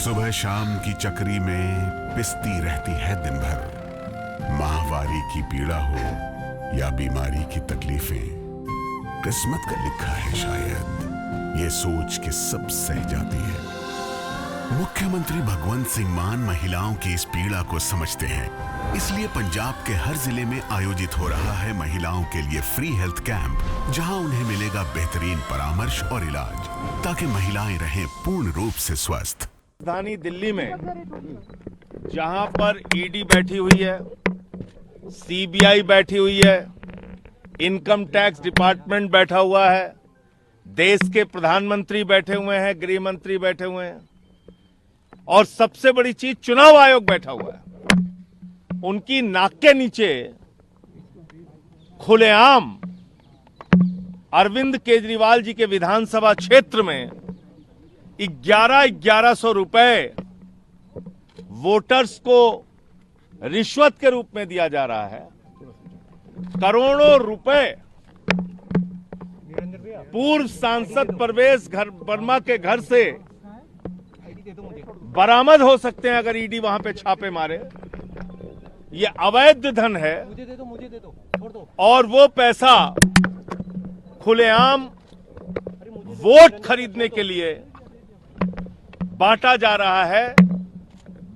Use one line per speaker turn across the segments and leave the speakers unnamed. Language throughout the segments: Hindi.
सुबह शाम की चक्री में पिसती रहती है दिन भर। माहवारी की पीड़ा हो या बीमारी की तकलीफें, किस्मत का लिखा है शायद, ये सोच के सब सह जाती है। मुख्यमंत्री भगवंत सिंह मान महिलाओं की इस पीड़ा को समझते हैं, इसलिए पंजाब के हर जिले में आयोजित हो रहा है महिलाओं के लिए फ्री हेल्थ कैंप, जहां उन्हें मिलेगा बेहतरीन परामर्श और इलाज, ताकि महिलाएं रहें पूर्ण रूप से स्वस्थ।
राजधानी दिल्ली में जहां पर ईडी बैठी हुई है, सीबीआई बैठी हुई है, इनकम टैक्स डिपार्टमेंट बैठा हुआ है, देश के प्रधानमंत्री बैठे हुए हैं, गृह मंत्री बैठे हुए हैं, और सबसे बड़ी चीज चुनाव आयोग बैठा हुआ है। उनकी नाक के नीचे खुलेआम अरविंद केजरीवाल जी के विधानसभा क्षेत्र में 1100 रुपए वोटर्स को रिश्वत के रूप में दिया जा रहा है। करोड़ों रुपए पूर्व सांसद परवेज वर्मा के घर से बरामद हो सकते हैं अगर ईडी वहां पे छापे मारे। ये अवैध धन है, मुझे दे दो, छोड़ दो। और वो पैसा खुलेआम वोट खरीदने के लिए बांटा जा रहा है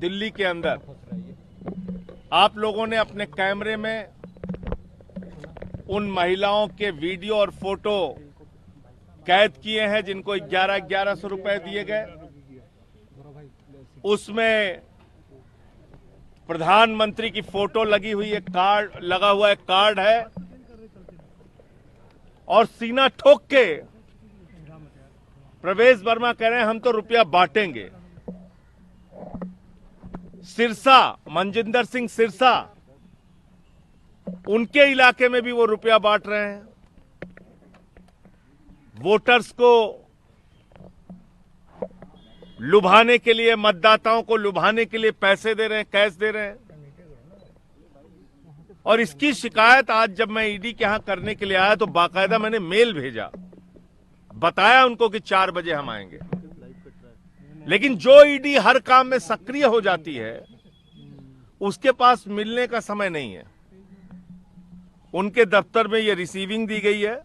दिल्ली के अंदर। आप लोगों ने अपने कैमरे में उन महिलाओं के वीडियो और फोटो कैद किए हैं जिनको 1100 रुपए दिए गए। उसमें प्रधानमंत्री की फोटो लगी हुई है, कार्ड लगा हुआ है, कार्ड है, और सीना ठोक के प्रवेश वर्मा कह रहे हैं हम तो रुपया बांटेंगे। सिरसा, मनजिंदर सिंह सिरसा, उनके इलाके में भी वो रुपया बांट रहे हैं। वोटर्स को लुभाने के लिए, मतदाताओं को लुभाने के लिए पैसे दे रहे हैं, कैश दे रहे हैं। और इसकी शिकायत आज जब मैं ईडी के यहां करने के लिए आया तो बाकायदा मैंने मेल भेजा, बताया उनको कि 4 बजे हम आएंगे। लेकिन जो ईडी हर काम में सक्रिय हो जाती है उसके पास मिलने का समय नहीं है। उनके दफ्तर में ये रिसीविंग दी गई है,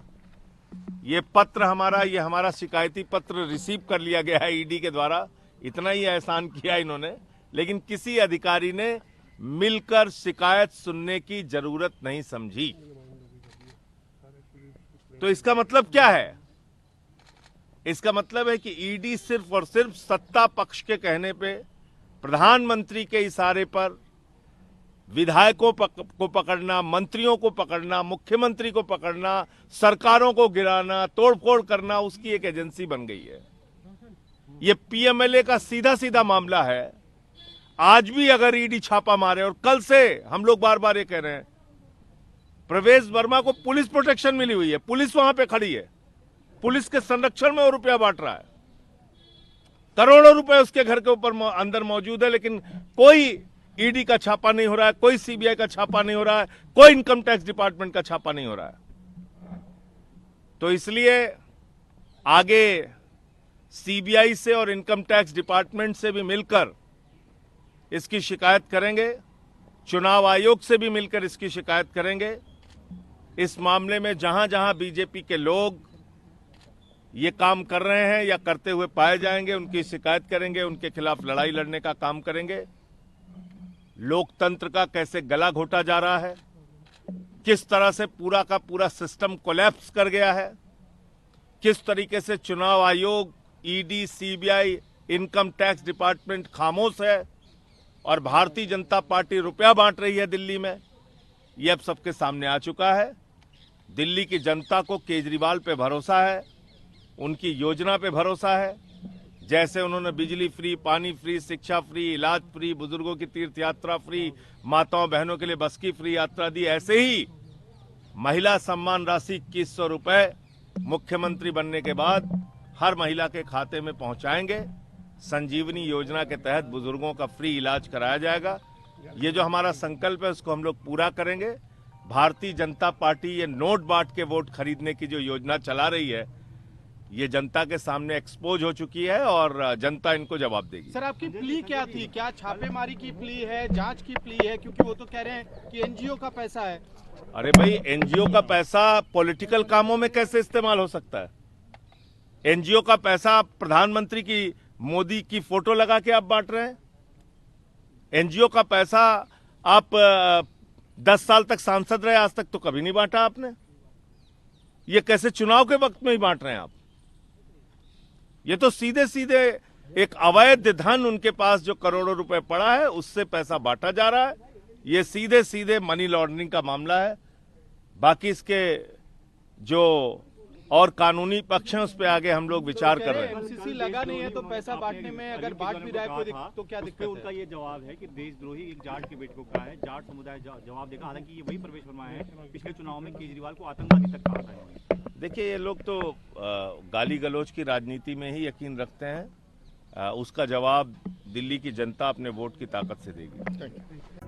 ये पत्र हमारा शिकायती पत्र रिसीव कर लिया गया है ईडी के द्वारा। इतना ही एहसान किया इन्होंने, लेकिन किसी अधिकारी ने मिलकर शिकायत सुनने की जरूरत नहीं समझी। तो इसका मतलब क्या है? इसका मतलब है कि ईडी सिर्फ और सिर्फ सत्ता पक्ष के कहने पे, प्रधानमंत्री के इशारे पर विधायकों को पकड़ना, मंत्रियों को पकड़ना, मुख्यमंत्री को पकड़ना, सरकारों को गिराना, तोड़फोड़ करना, उसकी एक एजेंसी बन गई है। ये पीएमएलए का सीधा सीधा मामला है। आज भी अगर ईडी छापा मारे, और कल से हम लोग बार बार ये कह रहे हैं, प्रवेश वर्मा को पुलिस प्रोटेक्शन मिली हुई है, पुलिस वहां पे खड़ी है, पुलिस के संरक्षण में वो रुपया बांट रहा है। करोड़ों रुपए उसके घर के ऊपर अंदर मौजूद है, लेकिन कोई ईडी का छापा नहीं हो रहा है, कोई सीबीआई का छापा नहीं हो रहा है, कोई इनकम टैक्स डिपार्टमेंट का छापा नहीं हो रहा है। तो इसलिए आगे सीबीआई से और इनकम टैक्स डिपार्टमेंट से भी मिलकर इसकी शिकायत करेंगे, चुनाव आयोग से भी मिलकर इसकी शिकायत करेंगे। इस मामले में जहां जहां बीजेपी के लोग ये काम कर रहे हैं या करते हुए पाए जाएंगे, उनकी शिकायत करेंगे, उनके खिलाफ लड़ाई लड़ने का काम करेंगे। लोकतंत्र का कैसे गला घोटा जा रहा है, किस तरह से पूरा का पूरा सिस्टम कोलैप्स कर गया है, किस तरीके से चुनाव आयोग, ED, CBI, income tax department खामोश है और भारतीय जनता पार्टी रुपया बांट रही है दिल्ली में, ये अब सबके सामने आ चुका है। दिल्ली की जनता को केजरीवाल पे भरोसा है, उनकी योजना पे भरोसा है। जैसे उन्होंने बिजली फ्री, पानी फ्री, शिक्षा फ्री, इलाज फ्री, बुजुर्गों की तीर्थ यात्रा फ्री, माताओं बहनों के लिए बस की फ्री यात्रा दी, ऐसे ही महिला सम्मान राशि 2100 रुपए मुख्यमंत्री बनने के बाद हर महिला के खाते में पहुंचाएंगे। संजीवनी योजना के तहत बुजुर्गों का फ्री इलाज कराया जाएगा। ये जो हमारा संकल्प है उसको हम लोग पूरा करेंगे। भारतीय जनता पार्टी ये नोट बांट के वोट खरीदने की जो योजना चला रही है, ये जनता के सामने एक्सपोज हो चुकी है और जनता इनको जवाब देगी।
सर आपकी प्ली क्या थी? क्या छापेमारी की प्ली है, जांच की प्ली है? क्योंकि वो तो कह रहे हैं कि एनजीओ का पैसा है।
अरे भाई, एनजीओ का पैसा पॉलिटिकल कामों में कैसे इस्तेमाल हो सकता है? एनजीओ का पैसा प्रधानमंत्री की, मोदी की फोटो लगा के आप बांट रहे हैं। एनजीओ का पैसा आप 10 साल तक सांसद रहे, आज तक तो कभी नहीं बांटा आपने। ये कैसे चुनाव के वक्त में ही बांट रहे हैं आप? ये तो सीधे सीधे एक अवैध धन उनके पास जो करोड़ों रुपए पड़ा है उससे पैसा बांटा जा रहा है। ये सीधे सीधे मनी लॉन्ड्रिंग का मामला है। बाकी इसके जो और कानूनी पक्ष हैं उस पे आगे हम लोग विचार कर रहे हैं।
एमसीसी लगा नहीं है तो पैसा बांटने में अगर बांट भी रहा है तो क्या दिक्कत है?
उनका ये जवाब है कि देशद्रोही एक जाट के बेटे को कहा है, जाट समुदाय जवाब देगा। हालांकि ये वही प्रवेश वर्मा है, पिछले चुनाव में केजरीवाल को आतंकवादी तक कहा था इन्होंने।
देखिए, ये लोग तो गाली गलौज की राजनीति में ही यकीन रखते हैं। उसका जवाब दिल्ली की जनता अपने वोट की ताकत से देगी।